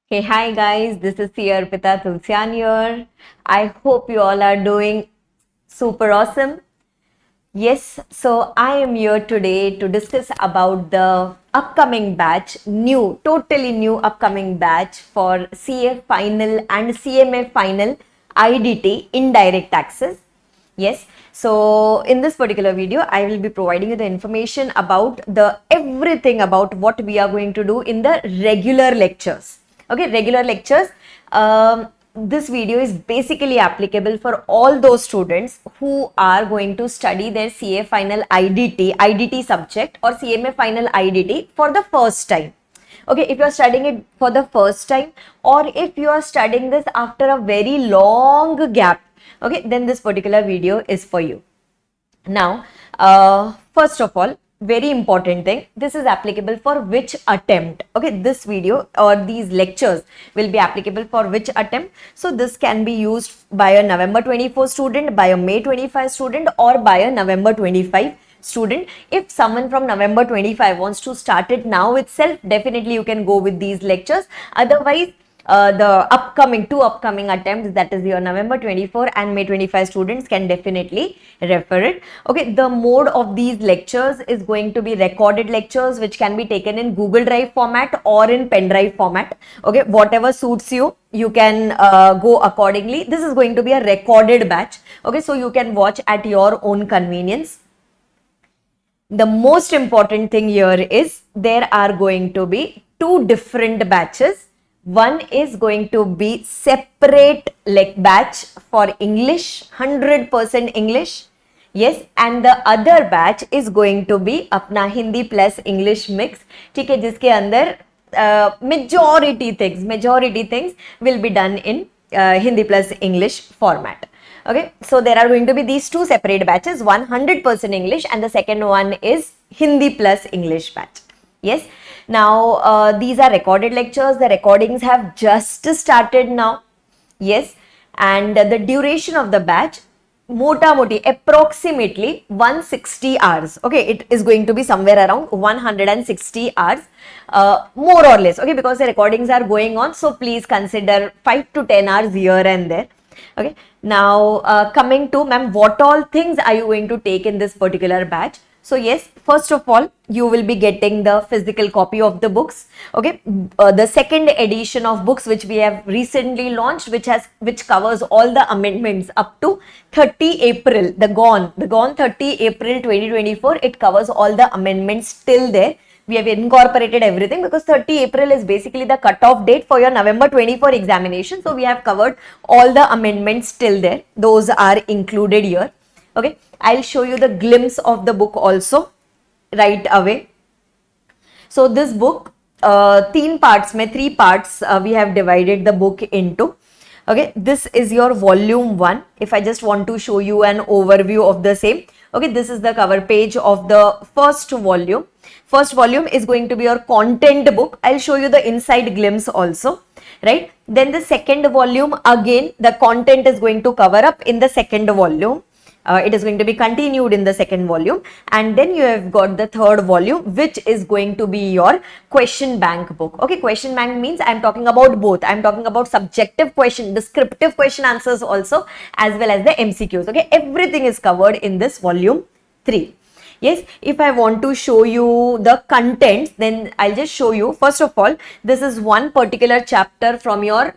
Hey, hi guys, this is C. Arpita Tulsian here. I hope you all are doing super awesome. Yes, so I am here today to discuss about the upcoming batch, totally new upcoming batch for CA final and CMA final IDT, indirect taxes. Yes, so in this particular video, I will be providing you the information about the everything about what we are going to do in the regular lectures. Okay, regular lectures. This video is basically applicable for all those students who are going to study their CA final IDT subject or CMA final IDT for the first time. Okay, if you are studying it for the first time, or if you are studying this after a very long gap, okay, then this particular video is for you. Now, first of all, very important thing, this is applicable for which attempt. Okay, this video or these lectures will be applicable for which attempt. So this can be used by a November 24 student, by a May 25 student, or by a November 25 student. If someone from November 25 wants to start it now itself, definitely you can go with these lectures. Otherwise, the two upcoming attempts, that is your November 24 and May 25 students, can definitely refer it. Okay, the mode of these lectures is going to be recorded lectures, which can be taken in Google Drive format or in pen drive format. Okay, whatever suits you, you can go accordingly. This is going to be a recorded batch. Okay, so you can watch at your own convenience. The most important thing here is there are going to be two different batches. One is going to be separate batch for English, 100% English. Yes, and the other batch is going to be अपना Hindi plus English mix. ठीक है, जिसके अंदर majority things will be done in Hindi plus English format. Okay, so there are going to be these two separate batches, 100% English and the second one is Hindi plus English batch. Yes, now these are recorded lectures. The recordings have just started now. Yes, and the duration of the batch, mota moti, approximately 160 hours. Okay, it is going to be somewhere around 160 hours, more or less. Okay, because the recordings are going on, so please consider 5 to 10 hours here and there. Okay, now coming to ma'am, what all things are you going to take in this particular batch? So yes, first of all, you will be getting the physical copy of the books. Okay, the second edition of books which we have recently launched, which covers all the amendments up to 30 April, the gone 30 April 2024. It covers all the amendments till there. We have incorporated everything because 30 April is basically the cutoff date for your November 24 examination. So we have covered all the amendments till there. Those are included here. Okay, I'll show you the glimpse of the book also right away. So this book, three parts we have divided the book into. Okay, this is your volume 1. If I just want to show you an overview of the same. Okay, this is the cover page of the first volume. First volume is going to be your content book. I'll show you the inside glimpse also, right? Then the second volume, again, the content is going to cover up in the second volume. It is going to be continued in the second volume, and then you have got the third volume, which is going to be your question bank book. Okay, question bank means I'm talking about both. I'm talking about subjective question, descriptive question answers also, as well as the MCQs. Okay, everything is covered in this volume 3. Yes, if I want to show you the contents, then I'll just show you. First of all, this is one particular chapter from your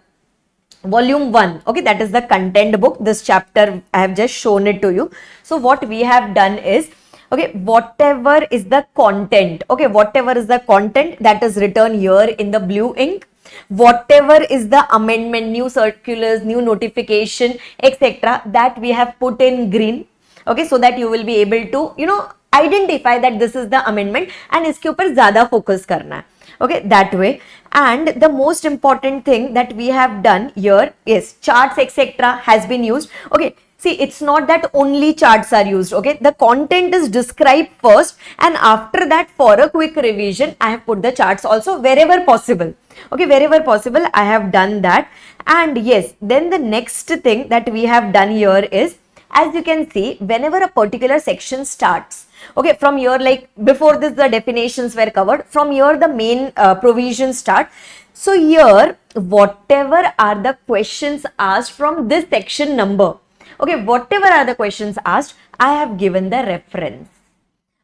volume 1. Okay, that is the content book. This chapter I have just shown it to you. So what we have done is, okay, whatever is the content, okay, whatever is the content that is written here in the blue ink, whatever is the amendment, new circulars, new notification, etc., that we have put in green. Okay, so that you will be able to identify that this is the amendment and इसके ऊपर ज़्यादा focus करना है. Okay, that way. And the most important thing that we have done here is charts, etc. has been used. Okay, see, it's not that only charts are used. Okay, the content is described first, and after that, for a quick revision, I have put the charts also wherever possible. Okay, wherever possible, I have done that. And yes, then the next thing that we have done here is, as you can see, whenever a particular section starts, okay, from here, like before this the definitions were covered, from here the main provisions start. So here whatever are the questions asked from this section number. Okay, whatever are the questions asked, I have given the reference.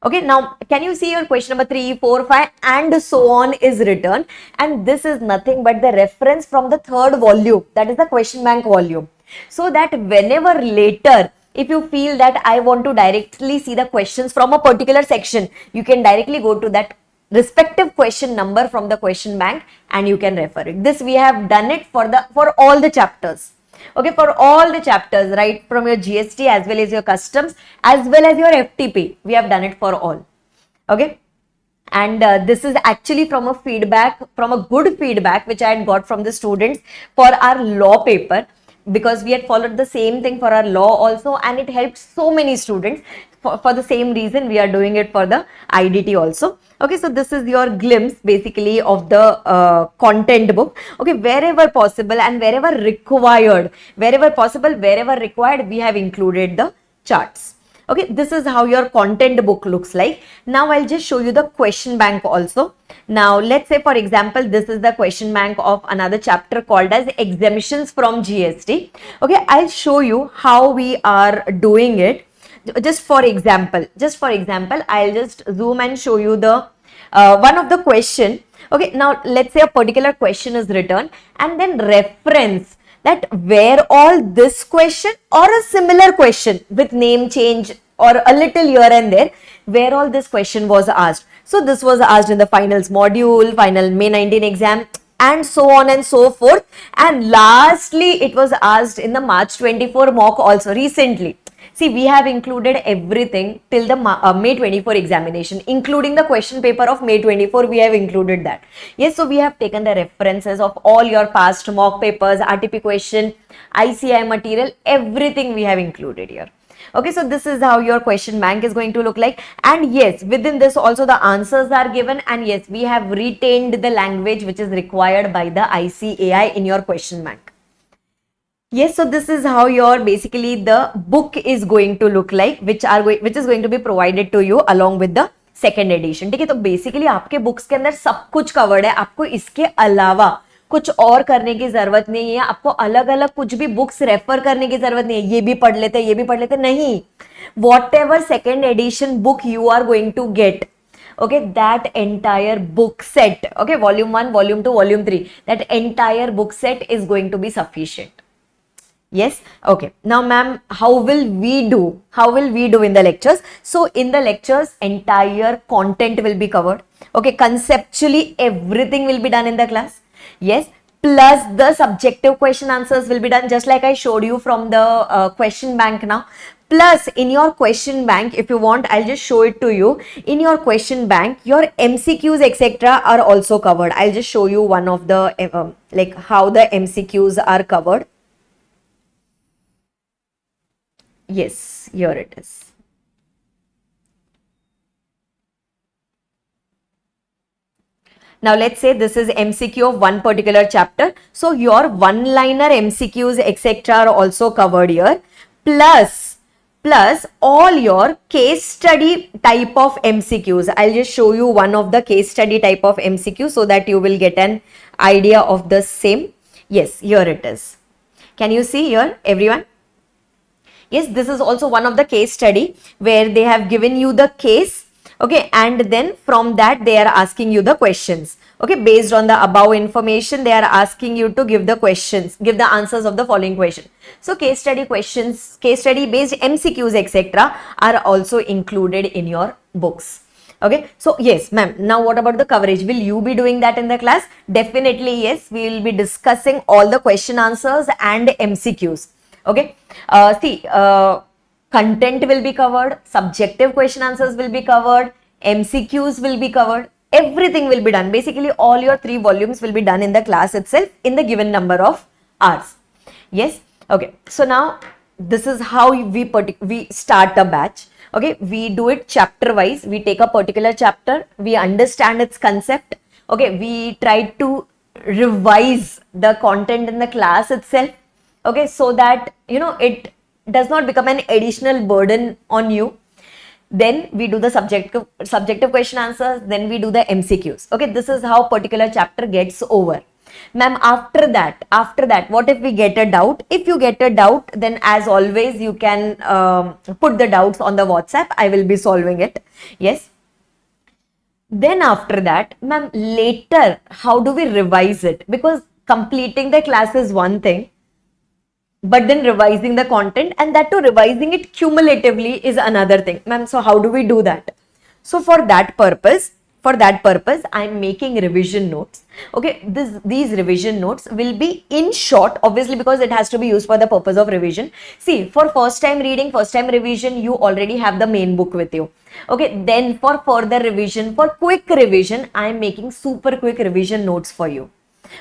Okay, now can you see your question number 3, 4, 5 and so on is written, and this is nothing but the reference from the third volume, that is the question bank volume. So that whenever later if you feel that I want to directly see the questions from a particular section, you can directly go to that respective question number from the question bank and you can refer it. This we have done it for all the chapters. Okay, for all the chapters, right from your GST as well as your customs as well as your FTP, we have done it for all. Okay, and this is actually from a feedback, from a good feedback which I had got from the students for our law paper, because we had followed the same thing for our law also, and it helped so many students. For the same reason we are doing it for the IDT also. Okay, so this is your glimpse basically of the content book. Okay, wherever possible and wherever required, wherever required, we have included the charts. Okay, this is how your content book looks like. Now I'll just show you the question bank also. Now let's say for example, this is the question bank of another chapter called as exemptions from GST. Okay, I'll show you how we are doing it. Just for example, I'll just zoom and show you the one of the question. Okay, now let's say a particular question is written and then reference that where all this question or a similar question with name change or a little here and there, where all this question was asked. So this was asked in the finals module, final May 19 exam, and so on and so forth. And lastly, it was asked in the March 24 mock also recently. See, we have included everything till the May 24 examination, including the question paper of May 24, we have included that. Yes, so we have taken the references of all your past mock papers, RTP question, ICI material, everything we have included here. Okay, so this is how your question bank is going to look like. And yes, within this also the answers are given, and yes, we have retained the language which is required by the ICAI in your question bank. Yes, so this is how your basically the book is going to look like, which is going to be provided to you along with the second edition. ठीक है, तो basically आपके books के अंदर सब कुछ covered है, आपको इसके अलावा कुछ और करने की जरूरत नहीं है, आपको अलग अलग कुछ भी बुक्स रेफर करने की जरूरत नहीं है, ये भी पढ़ लेते नहीं. Whatever second edition book you are going to get, okay, that entire book set, okay, volume 1, volume 2, volume 3, that entire book set is going to be sufficient. Yes, okay. Now ma'am, how will we do in the lectures? So in the lectures, entire content will be covered. Okay, conceptually everything will be done in the class. Yes, plus the subjective question answers will be done just like I showed you from the question bank now. Plus in your question bank, if you want, I'll just show it to you. In your question bank, your MCQs etc. are also covered. I'll just show you one of the like how the MCQs are covered. Yes, here it is. Now let's say this is MCQ of one particular chapter. So your one-liner MCQs etc. are also covered here. Plus all your case study type of MCQs. I'll just show you one of the case study type of MCQ so that you will get an idea of the same. Yes, here it is. Can you see here, everyone? Yes, this is also one of the case study where they have given you the case, okay, and then from that they are asking you the questions. Okay, based on the above information, they are asking you to give the questions, give the answers of the following question. So case study questions, case study based MCQs etc. are also included in your books. Okay, so yes ma'am, now what about the coverage? Will you be doing that in the class? Definitely yes, we will be discussing all the question answers and MCQs. Okay, content will be covered, subjective question answers will be covered, MCQs will be covered, everything will be done. Basically, all your 3 volumes will be done in the class itself in the given number of hours. Yes, okay. So now this is how we start a batch. Okay, we do it chapter wise. We take a particular chapter, we understand its concept. Okay, we try to revise the content in the class itself. Okay, so that you know it does not become an additional burden on you. Then we do the subjective question answers, then we do the MCQs. Okay, this is how particular chapter gets over. Ma'am, after that, what if we get a doubt? If you get a doubt, then as always, you can put the doubts on the WhatsApp. I will be solving it. Yes. Then after that, ma'am, later, how do we revise it? Because completing the class is one thing, but then revising the content, and that too revising it cumulatively is another thing. Ma'am, so how do we do that? So for that purpose, I'm making revision notes. Okay, these revision notes will be in short, obviously, because it has to be used for the purpose of revision. See, for first time reading, first time revision, you already have the main book with you. Okay, then for further revision, for quick revision, I am making super quick revision notes for you.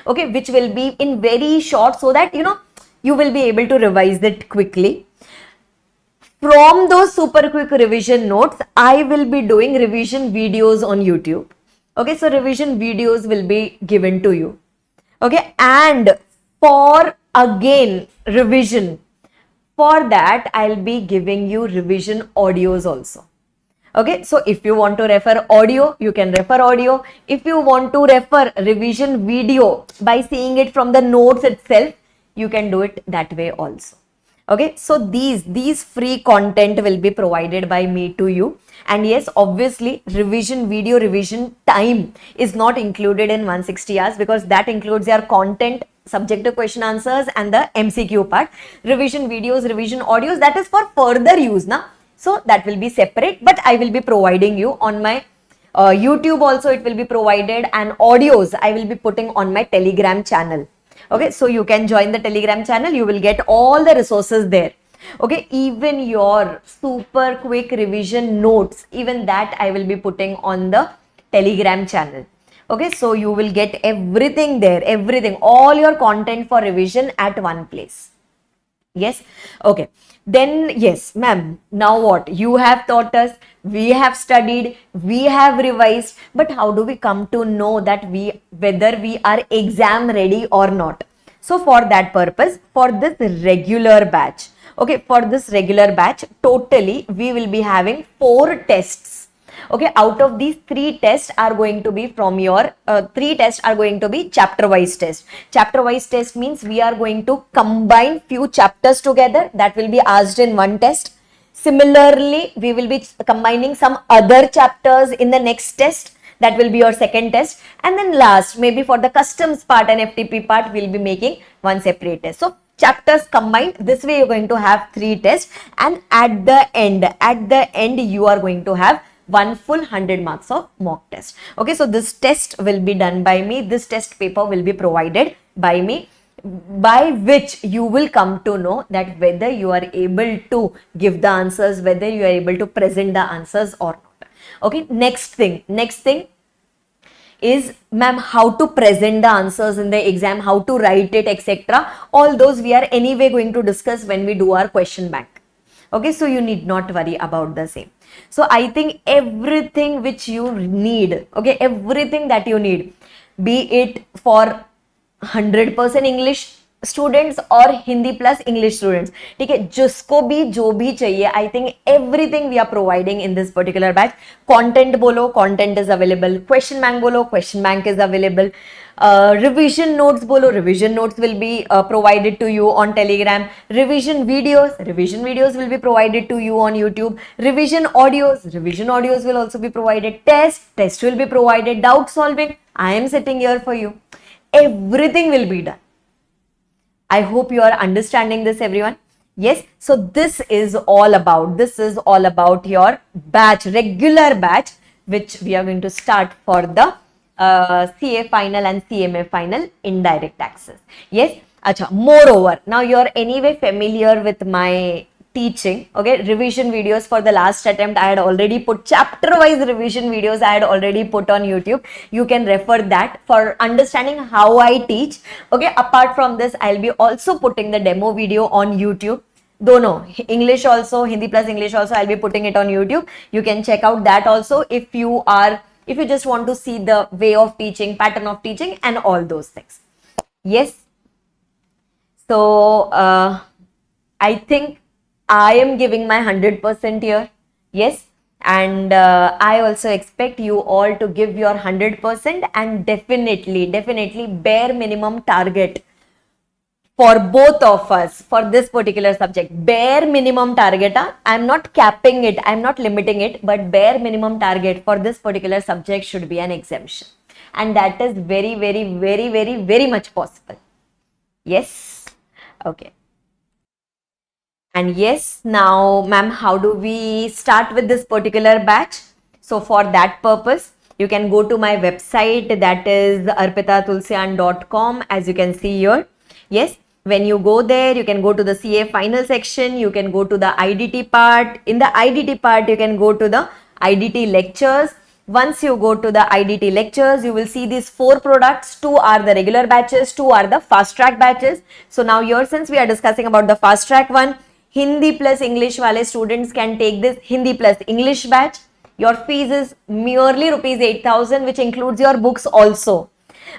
Okay, which will be in very short, so that you will be able to revise it quickly. From those super quick revision notes, I will be doing revision videos on YouTube. Okay, so revision videos will be given to you. Okay, and for again revision, for that I'll be giving you revision audios also. Okay, so if you want to refer audio, you can refer audio. If you want to refer revision video by seeing it from the notes itself, you can do it that way also. Okay, so these free content will be provided by me to you. And yes, obviously, revision video, revision time is not included in 160 hours, because that includes your content, subjective question answers, and the MCQ part. Revision videos, revision audios, that is for further use now. So that will be separate, but I will be providing you on my YouTube also. It will be provided, and audios I will be putting on my Telegram channel. Okay, so you can join the Telegram channel. You will get all the resources there. Okay, even your super quick revision notes, even that I will be putting on the Telegram channel. Okay, so you will get everything there, everything, all your content for revision at one place. Yes, okay. Then yes, ma'am, now what? You have taught us, we have studied, we have revised, but how do we come to know that whether we are exam ready or not? So for that purpose, for this regular batch, okay, for this regular batch, totally we will be having 4 tests. Okay, out of these 3 tests are going to be from your 3 tests are going to be chapter wise test. Chapter wise test means we are going to combine few chapters together, that will be asked in one test. Similarly, we will be combining some other chapters in the next test, that will be your second test. And then last, maybe for the customs part and FTP part, we'll be making one separate test. So chapters combined, this way you're going to have 3 tests, and at the end you are going to have one full 100 marks of mock test. Okay, so this test will be done by me. This test paper will be provided by me, by which you will come to know that whether you are able to give the answers, whether you are able to present the answers or not. Okay, next thing is, ma'am, how to present the answers in the exam, how to write it, etc. All those we are anyway going to discuss when we do our question bank. Okay, so you need not worry about the same. So I think everything which you need, okay, everything that you need, be it for 100% English students or Hindi plus English students, ठीक है, जिसको भी जो भी चाहिए, I think everything we are providing in this particular batch. Content बोलो, content is available. Question bank बोलो, question bank is available. Revision notes bolo, revision notes will be provided to you on Telegram. Revision videos will be provided to you on YouTube. Revision audios will also be provided. Test will be provided. Doubt solving, I am sitting here for you. Everything will be done. I hope you are understanding this, everyone. Yes, so this is all about your batch, regular batch, which we are going to start for the CA final and CMA final indirect taxes. Yes, acha. Moreover, now you are anyway familiar with my teaching. Okay, revision videos for the last attempt I had already put, chapter wise revision videos I had already put on YouTube. You can refer that for understanding how I teach. Okay, apart from this, I'll be also putting the demo video on YouTube. Dono, English also, Hindi plus English also, I'll be putting it on YouTube. You can check out that also if you just want to see the way of teaching, pattern of teaching, and all those things. Yes. So I think I am giving my 100% here. Yes. and I also expect you all to give your 100% and definitely bare minimum target for both of us for this particular subject. Bare minimum target. I'm not capping it, I'm not limiting it, but bare minimum target for this particular subject should be an exemption. And that is very much possible. Yes. Okay. And yes, now, ma'am, how do we start with this particular batch? So for that purpose, you can go to my website, that is arpitatulsian.com, as you can see here. Yes, when you go there, you can go to the CA final section, you can go to the IDT part. In the IDT part, you can go to the IDT lectures. Once you go to the IDT lectures, you will see these 4 products. 2 are the regular batches, 2 are the fast track batches. So now here, since we are discussing about the fast track one, Hindi plus English wale students can take this Hindi plus English batch. Your fees is merely rupees 8,000, which includes your books also.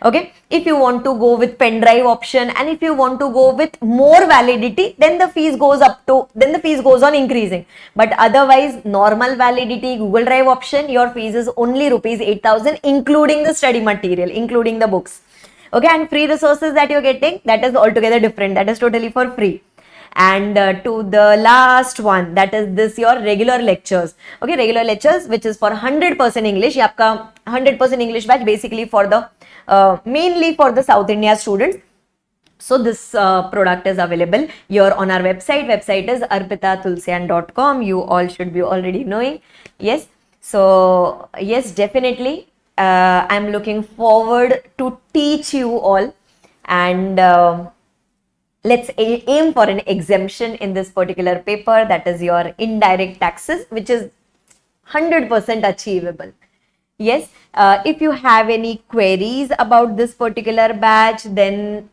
Okay, if you want to go with pen drive option and if you want to go with more validity, then the fees goes on increasing. But otherwise, normal validity Google Drive option, your fees is only rupees 8,000, including the study material, including the books. Okay, and free resources that you're getting, that is altogether different, that is totally for free. And to the last one, that is this your regular lectures. Okay, regular lectures, which is for 100% English. ये आपका 100% English batch, basically for the mainly for the South India students. So this product is available here on our website. Website is arpitatulsian.com. You all should be already knowing. Yes. So yes, definitely. I'm looking forward to teach you all, and let's aim for an exemption in this particular paper, that is your indirect taxes, which is 100% achievable. Yes, if you have any queries about this particular batch, then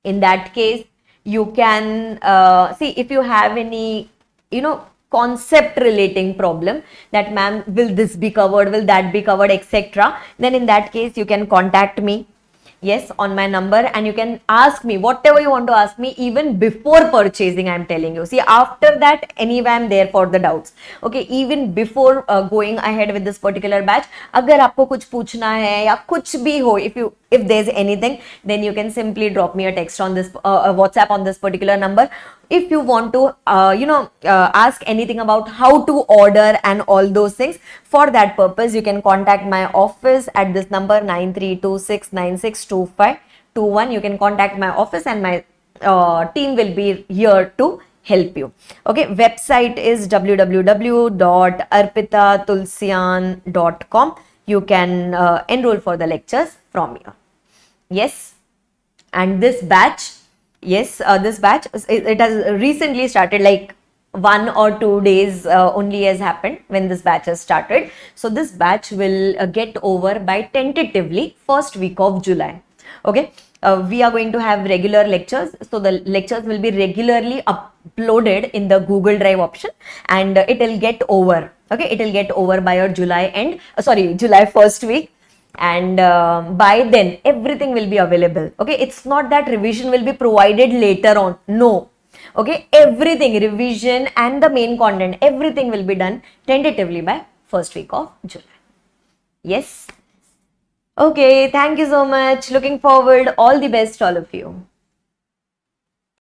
in that case, you can see if you have any, concept relating problem, that ma'am, will this be covered, will that be covered, etc. Then in that case, you can contact me. Yes, on my number, and you can ask me whatever you want to ask me even before purchasing. I'm telling you, see, after that anyway I'm there for the doubts. Okay, even before going ahead with this particular batch, agar aapko kuch पूछना है या कुछ भी हो, if there's anything, then you can simply drop me a text on this WhatsApp on this particular number. If you want to ask anything about how to order and all those things, for that purpose you can contact my office at this number 9326962521. You can contact my office and my team will be here to help you. Okay, website is www.arpitatulsian.com. You can enroll for the lectures from here. Yes, and this batch, yes, this batch, it has recently started, like 1 or 2 days only has happened when this batch has started. So this batch will get over by tentatively first week of July. Okay, we are going to have regular lectures, so the lectures will be regularly uploaded in the Google Drive option, and it will get over. Okay, it will get over by your July end, July first week. And by then everything will be available. Okay, it's not that revision will be provided later on, no. Okay, everything, revision and the main content, everything will be done tentatively by first week of July. Yes. Okay, thank you so much. Looking forward. All the best, all of you.